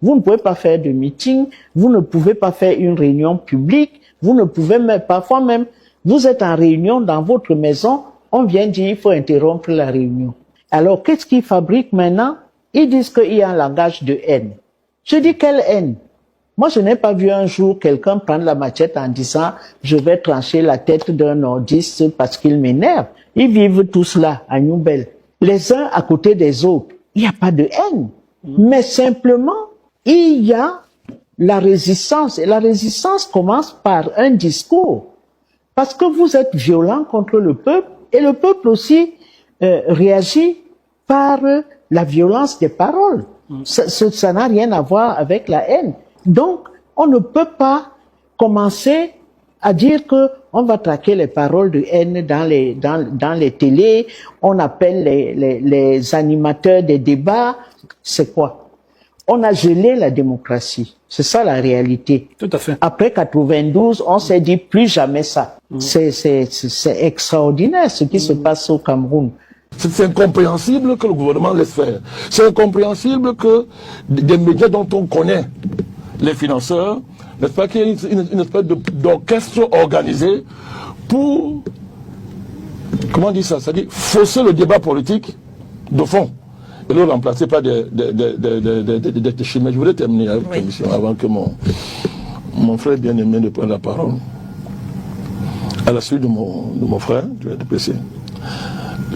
Vous ne pouvez pas faire de meeting, vous ne pouvez pas faire une réunion publique, vous ne pouvez même, parfois même, vous êtes en réunion dans votre maison, on vient dire il faut interrompre la réunion. Alors, qu'est-ce qu'ils fabriquent maintenant? Ils disent qu'il y a un langage de haine. Je dis quelle haine? Moi, je n'ai pas vu un jour quelqu'un prendre la machette en disant « je vais trancher la tête d'un nordiste parce qu'il m'énerve ». Ils vivent tous là, à Nouvelle. Les uns à côté des autres. Il n'y a pas de haine. Mais simplement, il y a la résistance. Et la résistance commence par un discours. Parce que vous êtes violent contre le peuple et le peuple aussi réagit par la violence des paroles. Ça n'a rien à voir avec la haine. Donc, on ne peut pas commencer à dire que on va traquer les paroles de haine dans les télés, on appelle les animateurs des débats. C'est quoi? On a gelé la démocratie. C'est ça la réalité. Tout à fait. Après 92, on s'est dit plus jamais ça. C'est extraordinaire ce qui se passe au Cameroun. C'est incompréhensible que le gouvernement laisse faire. C'est incompréhensible que des médias dont on connaît les financeurs, n'est-ce pas, qu'il y ait une espèce d'orchestre organisé pour, comment on dit ça, c'est-à-dire fausser le débat politique de fond et le remplacer par des chimères. Je voudrais terminer avec l'émission avant que mon frère bien-aimé ne prenne la parole. À la suite de mon frère, je vais te préciser.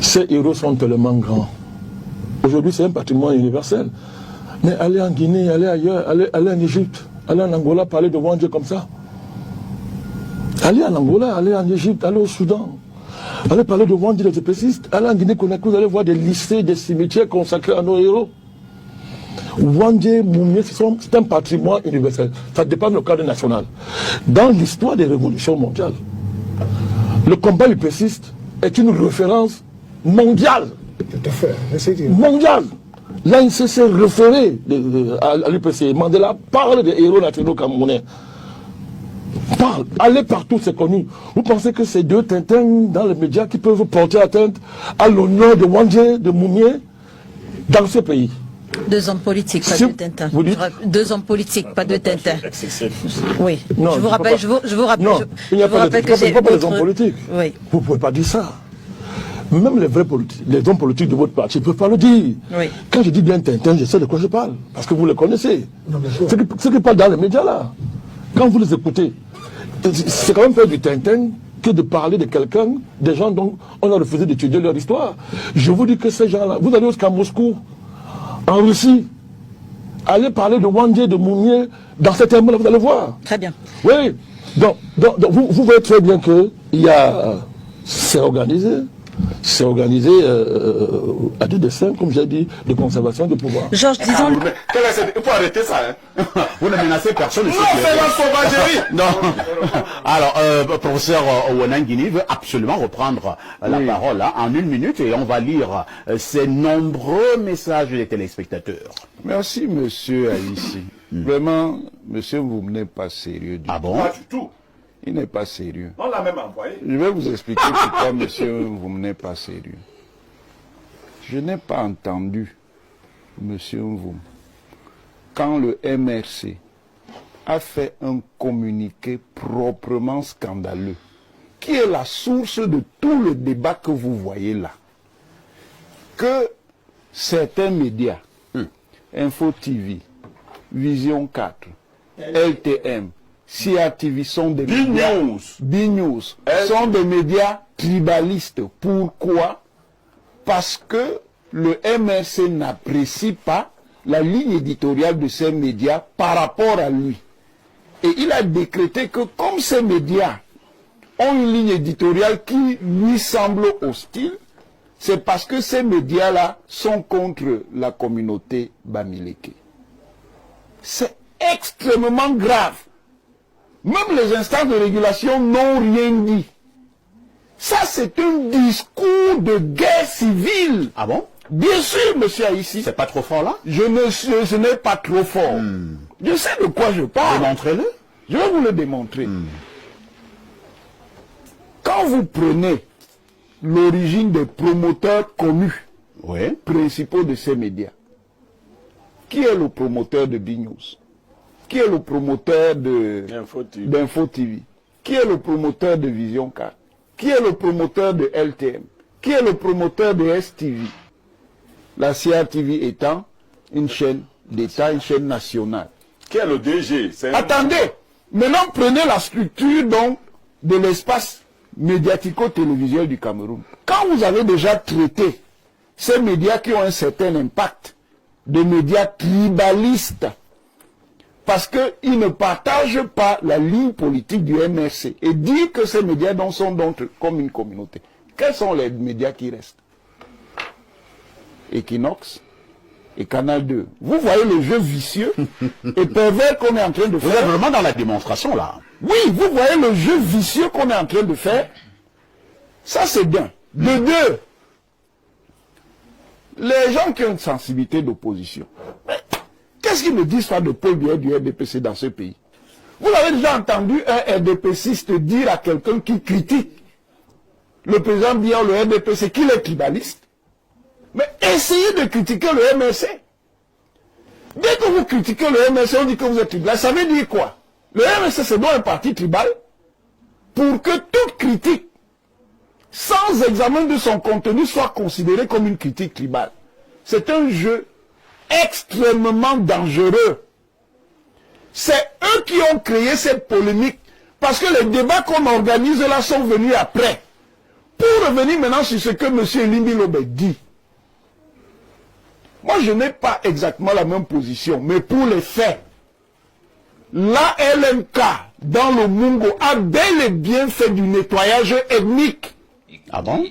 Ces héros sont tellement grands. Aujourd'hui, c'est un patrimoine universel. Mais aller en Guinée, aller ailleurs, aller en Égypte, aller en Angola, parler de Wandje comme ça. Aller en Angola, aller en Égypte, aller au Soudan. Aller parler de Wandje, des épécistes. Aller en Guinée-Conakry, vous allez voir des lycées, des cimetières consacrés à nos héros. Wandje, Moumie, c'est un patrimoine universel. Ça dépend du cadre national. Dans l'histoire des révolutions mondiales, le combat épéciste est une référence mondiale. Tout à fait. Mondiale. L'ANC s'est référé à l'UPC. Mandela parle des héros nationaux camerounais. Parle. Allez partout, c'est connu. Vous pensez que ces deux Tintins dans les médias qui peuvent porter atteinte à l'honneur de Wandje, de Mounier, dans ce pays? Deux hommes politiques, pas deux Tintins. Deux hommes politiques, pas deux Tintins. Oui. Non, je vous rappelle, je vous rappelle. Non, il n'y a pas des hommes politiques. Oui. Vous ne pouvez pas dire ça. Même les vrais politiques, les hommes politiques de votre parti, ils ne peuvent pas le dire. Oui. Quand je dis bien Tintin, je sais de quoi je parle. Parce que vous les connaissez. Ceux qui parlent dans les médias là, quand vous les écoutez, c'est quand même faire du Tintin que de parler de quelqu'un, des gens dont on a refusé d'étudier leur histoire. Je vous dis que ces gens-là, vous allez jusqu'à Moscou, en Russie, allez parler de Wandje, de Mounier, dans ces termes-là, vous allez voir. Très bien. Oui. Donc vous voyez très bien que c'est organisé. C'est organisé à des dessins, comme j'ai dit, de conservation de pouvoir. Georges, disons... Il faut arrêter ça. Hein. Vous ne menacez personne. Non, c'est la sauvagerie. Non. Alors, professeur Ouenangini veut absolument reprendre la parole en 1 minute et on va lire ces nombreux messages des téléspectateurs. Merci, monsieur Aïssi. Vraiment, monsieur, vous n'êtes pas sérieux du tout. Ah bon? Pas du tout. Il n'est pas sérieux. On l'a même envoyé. Je vais vous expliquer pourquoi, monsieur, vous n'êtes pas sérieux. Je n'ai pas entendu, monsieur Mvoum, quand le MRC a fait un communiqué proprement scandaleux, qui est la source de tout le débat que vous voyez là, que certains médias, Info TV, Vision 4, LTM, CRTV sont des médias, B-News, sont des médias tribalistes. Pourquoi? Parce que le MRC n'apprécie pas la ligne éditoriale de ces médias par rapport à lui. Et il a décrété que comme ces médias ont une ligne éditoriale qui lui semble hostile, c'est parce que ces médias-là sont contre la communauté Bamileke. C'est extrêmement grave. Même les instances de régulation n'ont rien dit. Ça, c'est un discours de guerre civile. Ah bon? Bien sûr, monsieur Aïssi. C'est pas trop fort là? Ce n'est pas trop fort. Je sais de quoi je parle. Démontrez-le. Je vais vous le démontrer. Quand vous prenez l'origine des promoteurs connus, principaux de ces médias, qui est le promoteur de B-News? Qui est le promoteur d'Info TV? Qui est le promoteur de Vision 4? Qui est le promoteur de LTM? Qui est le promoteur de STV? La CRTV étant une chaîne d'État, une chaîne nationale. Qui est le DG? Attendez, maintenant prenez la structure donc de l'espace médiatico-télévisuel du Cameroun. Quand vous avez déjà traité ces médias qui ont un certain impact, des médias tribalistes, parce qu'ils ne partagent pas la ligne politique du MRC, et dire que ces médias sont donc comme une communauté. Quels sont les médias qui restent? Equinox et Canal 2. Vous voyez le jeu vicieux et pervers qu'on est en train de faire. Vous êtes vraiment dans la démonstration là. Oui, vous voyez le jeu vicieux qu'on est en train de faire. Ça c'est bien. De deux, les gens qui ont une sensibilité d'opposition, qu'est-ce qu'ils me disent de Paul Biya du RDPC dans ce pays? Vous avez déjà entendu un RDPCiste dire à quelqu'un qui critique le président Biya ou le RDPC qu'il est tribaliste? Mais essayez de critiquer le MRC. Dès que vous critiquez le MRC, on dit que vous êtes tribal. Ça veut dire quoi? Le MRC, c'est donc un parti tribal pour que toute critique, sans examen de son contenu, soit considérée comme une critique tribale. C'est un jeu extrêmement dangereux. C'est eux qui ont créé cette polémique parce que les débats qu'on organise là sont venus après. Pour revenir maintenant sur ce que M. Elimbi Lobé dit, moi, je n'ai pas exactement la même position, mais pour les faits, la LMK, dans le Mungo, a bel et bien fait du nettoyage ethnique. Ah bon?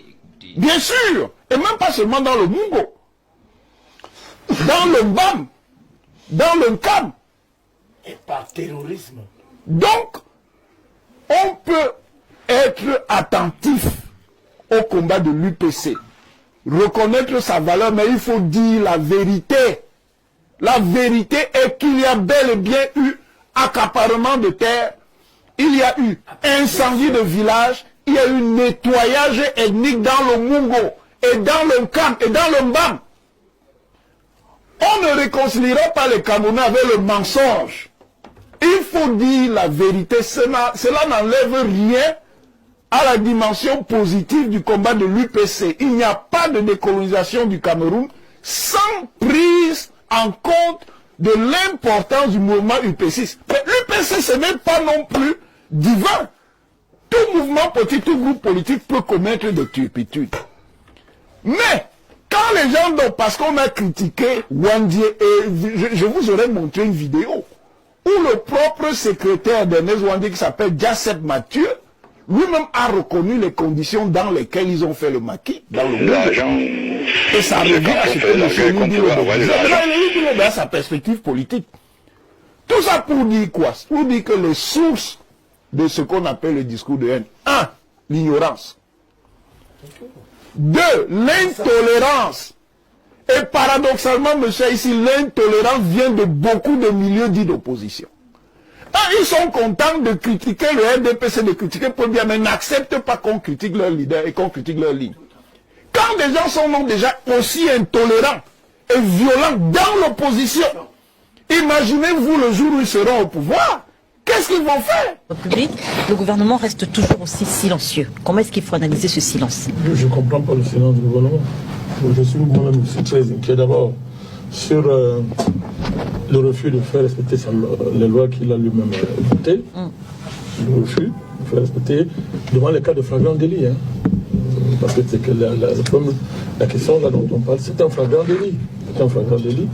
Bien sûr, et même pas seulement dans le Mungo. Dans le BAM, dans le CAM. Et par terrorisme. Donc, on peut être attentif au combat de l'UPC. Reconnaître sa valeur, mais il faut dire la vérité. La vérité est qu'il y a bel et bien eu accaparement de terre, il y a eu incendie de village, il y a eu nettoyage ethnique dans le Mungo, et dans le Camp, et dans le Mbam. On ne réconciliera pas les Camerounais avec le mensonge. Il faut dire la vérité, cela n'enlève rien à la dimension positive du combat de l'UPC. Il n'y a pas de décolonisation du Cameroun sans prise en compte de l'importance du mouvement UPC. Mais l'UPC, ce n'est pas non plus divin. Tout mouvement politique, tout groupe politique peut commettre des turpitudes. Mais, quand les gens, parce qu'on a critiqué Wandie, et je vous aurais montré une vidéo, où le propre secrétaire d'Ernest Wandie, qui s'appelle Jacep Mathieu, lui-même a reconnu les conditions dans lesquelles ils ont fait le maquis dans le monde. Et ça revient à ce que dans sa perspective politique. Tout ça pour dire quoi? Pour dire que les sources de ce qu'on appelle le discours de haine. 1. L'ignorance. 2. L'intolérance. Et paradoxalement, monsieur, ici, l'intolérance vient de beaucoup de milieux dits d'opposition. Ils sont contents de critiquer le RDPC, de critiquer Paul Biya, mais n'acceptent pas qu'on critique leur leader et qu'on critique leur ligne. Quand des gens sont donc déjà aussi intolérants et violents dans l'opposition, imaginez-vous le jour où ils seront au pouvoir, qu'est-ce qu'ils vont faire? Au public, le gouvernement reste toujours aussi silencieux. Comment est-ce qu'il faut analyser ce silence? Je ne comprends pas le silence du gouvernement. Je suis moi-même aussi très inquiet d'abord sur le refus de faire respecter les lois qu'il a lui-même votées. Le refus de faire respecter devant les cas de flagrant délit. Hein. Parce que c'est que la question là dont on parle, c'est un flagrant délit. C'est un flagrant délit.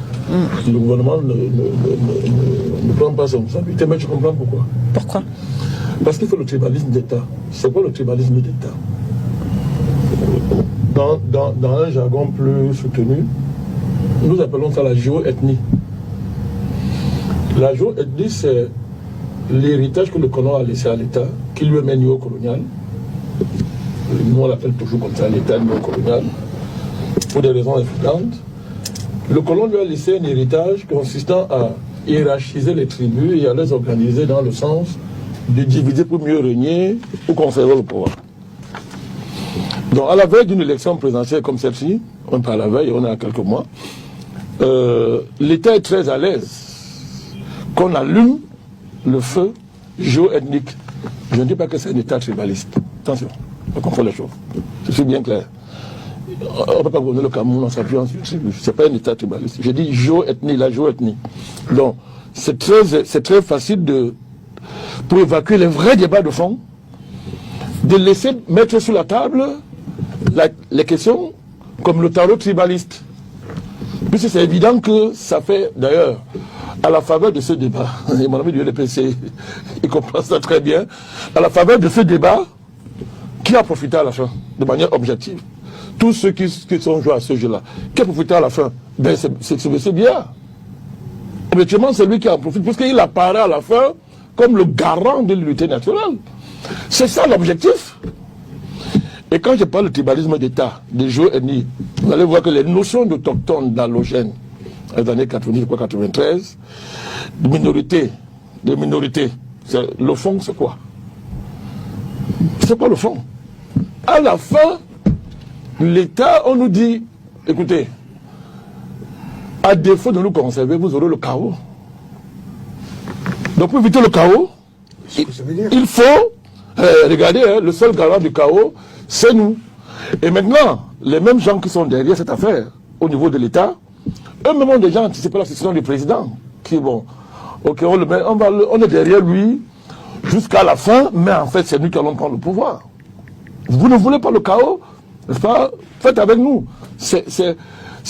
Le gouvernement ne prend pas son responsabilité, mais je comprends pourquoi. Pourquoi? Parce qu'il faut le tribalisme d'État. C'est quoi le tribalisme d'État? Dans un jargon plus soutenu, nous appelons ça la géoethnie. La géoethnie, c'est l'héritage que le colon a laissé à l'État, qui lui est néo-colonial. Nous, on l'appelle toujours comme ça, l'État néo-colonial, pour des raisons évidentes. Le colon lui a laissé un héritage consistant à hiérarchiser les tribus et à les organiser dans le sens de diviser pour mieux régner ou conserver le pouvoir. Donc, à la veille d'une élection présidentielle comme celle-ci, on est à la veille, on est à quelques mois, l'État est très à l'aise qu'on allume le feu géo-ethnique. Je ne dis pas que c'est un État tribaliste. Attention, on confond les choses. Je suis bien clair. On ne peut pas gouverner le Cameroun en s'appuyant sur c'est pas un État tribaliste. J'ai dit géo-ethnie, la géo-ethnie. Donc, c'est très facile pour évacuer les vrais débats de fond, de laisser mettre sur la table les questions comme le tarot tribaliste. Puisque c'est évident que ça fait, d'ailleurs, à la faveur de ce débat, et mon ami du LPC, il comprend ça très bien, à la faveur de ce débat, qui a profité à la fin, de manière objective? Tous ceux qui sont joués à ce jeu-là, qui a profité à la fin? Ben, c'est M. Biya. Objectivement, c'est lui qui en profite, puisqu'il apparaît à la fin comme le garant de l'unité nationale. C'est ça l'objectif. Et quand je parle de tribalisme d'État, des jeux ethniques, vous allez voir que les notions d'autochtones d'allogènes, dans les années 90, 93, de minorités, le fond, c'est quoi? C'est quoi le fond? À la fin, l'État, on nous dit, écoutez, à défaut de nous conserver, vous aurez le chaos. Donc pour éviter le chaos, il faut, regardez, le seul garant du chaos, c'est nous. Et maintenant, les mêmes gens qui sont derrière cette affaire, au niveau de l'État, eux-mêmes ont déjà anticipé la succession du président, qui est bon, ok, on est derrière lui jusqu'à la fin, mais en fait, c'est nous qui allons prendre le pouvoir. Vous ne voulez pas le chaos, n'est-ce pas? Faites avec nous. C'est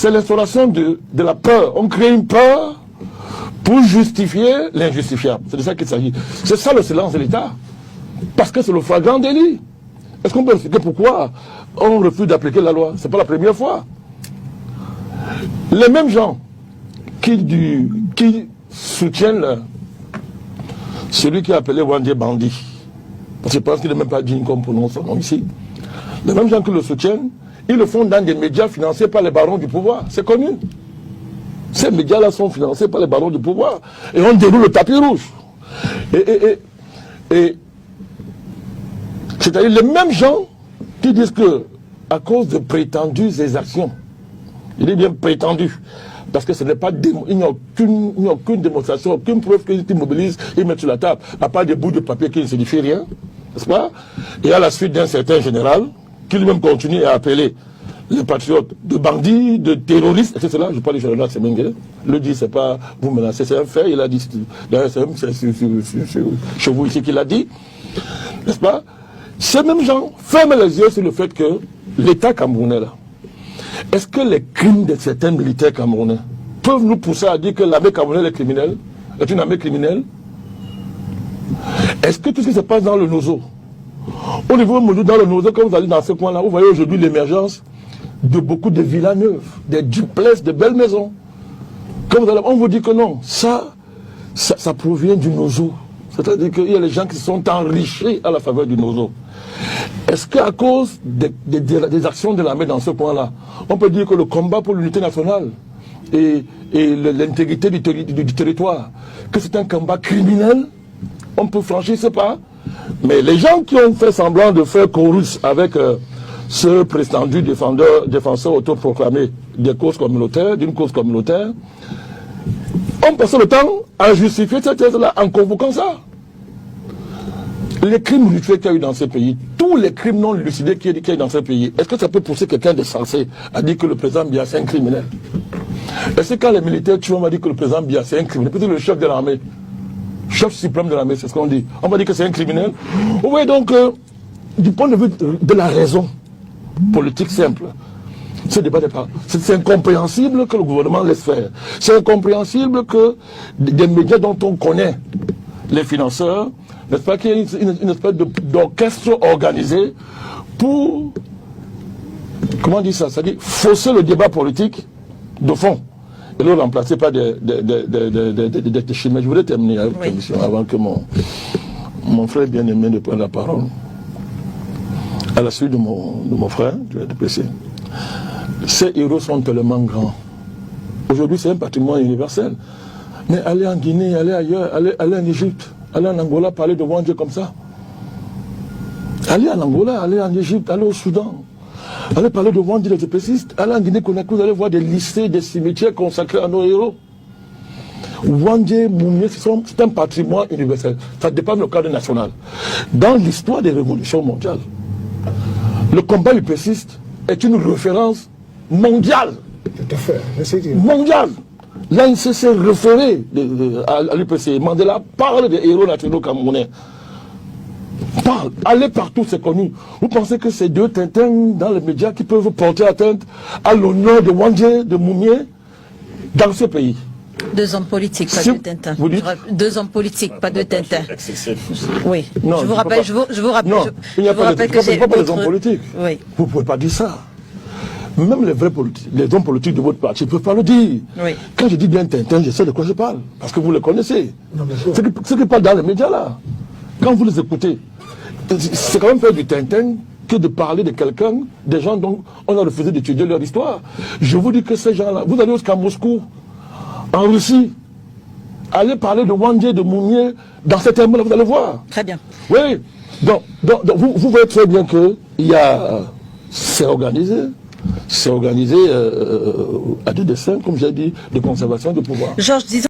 l'instauration de la peur. On crée une peur pour justifier l'injustifiable. C'est de ça qu'il s'agit. C'est ça le silence de l'État. Parce que c'est le flagrant délit. Est-ce qu'on peut expliquer pourquoi on refuse d'appliquer la loi? C'est pas la première fois. Les mêmes gens qui soutiennent celui qui a appelé Wandé bandit, parce que je pense qu'il n'est même pas digne qu'on prononce son nom ici, les mêmes gens qui le soutiennent, ils le font dans des médias financés par les barons du pouvoir. C'est connu. Ces médias-là sont financés par les barons du pouvoir. Et on déroule le tapis rouge. Et c'est-à-dire les mêmes gens qui disent que, à cause de prétendues exactions, il est bien prétendu, parce que ce n'est pas il n'y a aucune démonstration, aucune preuve qu'ils immobilisent, ils mettent sur la table, à part des bouts de papier qui ne signifient rien, n'est-ce pas? Et à la suite d'un certain général, qui lui-même continue à appeler les patriotes de bandits, de terroristes, et c'est cela, je parle du général Semengue, le dit, c'est pas vous menacez, c'est un fait, il a dit, d'ailleurs c'est chez vous ici qu'il a dit, n'est-ce pas? Ces mêmes gens ferment les yeux sur le fait que l'État camerounais, là, est-ce que les crimes de certains militaires camerounais peuvent nous pousser à dire que l'armée camerounaise est criminelle, est une armée criminelle? Est-ce que tout ce qui se passe dans le Nozo, au niveau dans le Nozo, quand vous allez dans ce coin-là, vous voyez aujourd'hui l'émergence de beaucoup de villas neuves, des duplex, de belles maisons. Quand vous allez, on vous dit que non, ça provient du Nozo. C'est-à-dire qu'il y a les gens qui se sont enrichis à la faveur du Nozo. Est-ce qu'à cause des actions de l'armée dans ce point-là, on peut dire que le combat pour l'unité nationale et l'intégrité du territoire, que c'est un combat criminel? On peut franchir ce pas. Mais les gens qui ont fait semblant de faire chorus avec ce prétendu défenseur autoproclamé d'une cause communautaire, on passe le temps à justifier cette thèse-là en convoquant ça. Les crimes rituels qu'il y a eu dans ce pays, tous les crimes non lucidés qu'il y a eu dans ce pays, est-ce que ça peut pousser quelqu'un de sensé à dire que le président Biya c'est un criminel? Est-ce que quand les militaires tuent, on va dire que le président Biya c'est un criminel? Peut-être le chef de l'armée, chef suprême de l'armée, c'est ce qu'on dit. On va dire que c'est un criminel. Vous voyez donc, du point de vue de la raison politique simple, ce débat n'est pas. C'est incompréhensible que le gouvernement laisse faire. C'est incompréhensible que des médias dont on connaît les financeurs, n'est-ce pas, qu'il y ait une espèce d'orchestre organisé pour, comment on dit ça, c'est-à-dire fausser le débat politique de fond et le remplacer par des chimères. Je voudrais terminer avec cette émission avant que mon frère bien-aimé ne prenne la parole. À la suite de mon frère, du RDPC. Ces héros sont tellement grands. Aujourd'hui, c'est un patrimoine universel. Mais aller en Guinée, aller ailleurs, aller en Égypte, aller en Angola, parler devant Dieu comme ça. Aller en Angola, aller en Égypte, aller au Soudan. Allez parler de Wandji, des épaissistes. Allez en Guinée-Conakry, vous allez voir des lycées, des cimetières consacrés à nos héros. Wandji, Mounié, c'est un patrimoine universel. Ça dépasse le cadre national. Dans l'histoire des révolutions mondiales, le combat upéciste est une référence mondiale. Tout à fait. Mondiale. L'ANC s'est référé à l'UPC. Mandela parle des héros nationaux camerounais. Parle. Allez partout, c'est connu. Vous pensez que ces deux Tintins dans les médias qui peuvent porter atteinte à l'honneur de Wandji, de Mounié, dans ce pays? Deux hommes politiques, pas Si- de Tintin. vous dites- Deux hommes politiques, pas de Tintin. Oui. Non, je vous peux rappelle, pas. je vous rappelle. Non, il n'y a je vous pas rappelle de, que j'ai pas des d'autres- hommes politiques. Oui. Vous ne pouvez pas dire ça. Même les vrais politiques, les hommes politiques de votre parti ne peuvent pas le dire. Oui. Quand je dis bien Tintin, je sais de quoi je parle. Parce que vous le connaissez. Non, bien sûr. Ce qui parle dans les médias là, quand vous les écoutez, c'est quand même faire du Tintin que de parler de quelqu'un, des gens dont on a refusé d'étudier leur histoire. Je vous dis que ces gens-là, vous allez jusqu'à Moscou, en Russie, allez parler de Wandji, de Mounié, dans ces termes-là, vous allez voir. Très bien. Oui, donc vous voyez très bien que c'est organisé à des dessins, comme j'ai dit, de conservation de pouvoir. Georges, disons